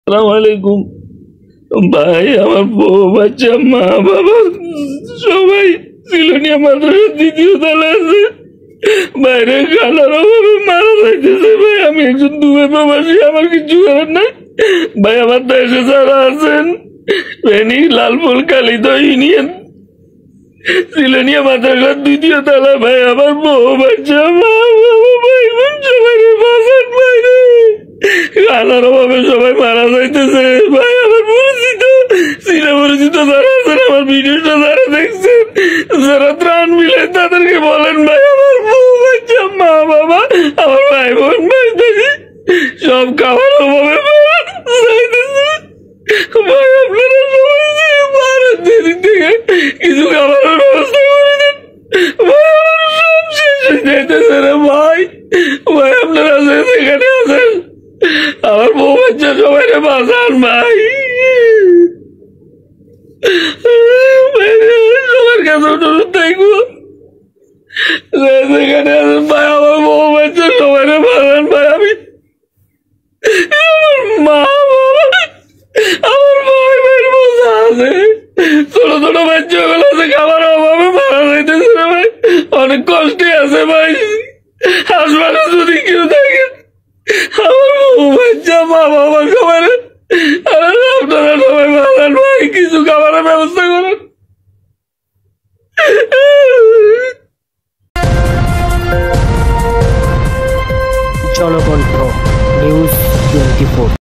আসসালামু আলাইকুম ভাই। আমার বউ বাচ্চা মা বাবা সবাই সিলোনিয়া মাদ্রাসার দ্বিতীয় তলা আছে। বাইরে খানার অভাবে মারা যাইতেছে ভাই। আমি একজন দুবাই প্রবাসী, আমার কিছু করার নাই ভাই। আমার দেশে যারা আছেন ফেনী লালপুর কালিদ ইউনিয়ন সিলোনিয়া মাদ্রাসার দ্বিতীয় তলা ভাই। আমার বউ বাচ্চা মা বাবা ভাই সবাই বাসার বাইরে খানার অভাবে সবাই মারা যাইতেছে ভাই। আমার পরিচিত পরিচিত যারা আছেন, আমার ভিডিওটা যারা দেখছেন, যারা ত্রাণ মিলে তাদেরকে বলেন ভাই আমার বউ বাচ্চা মা বাবা আমার ভাই বোন ভাই দেখি সব খাবার অভাবে মারা যাইতেছে ভাই। আপনারা সবাই মারার দেরি থেকে কিছু খাবারের ব্যবস্থা করে দেন ভাই। আমার সব শেষ হয়ে যাইতেছে রে ভাই। ভাই আপনারা যেখানে আছেন আমার বউ বাচ্চা সবাই বাঁচান ভাই। সবার কাছে অনুরোধ থাকবো যেখানে আছেন ভাই আমার বউ বাচ্চা সবাই বাঁচান ভাই। আমি মা বাবা আমার ভাই ভাই বোঝা আছে, ছোট ছোট বাচ্চা গুলো আছে, খাবার অভাবে মারা যাইতেছে না ভাই। অনেক কষ্টে আছে ভাই। হাসপাতালে যদি কেউ থাকে আমার বউ বাচ্চা মা বাবা সবাই আপনারা সবাই বাঁচান ভাই। কিছু খাবারের ব্যবস্থা করেন। জনকণ্ঠ নিউজ 24।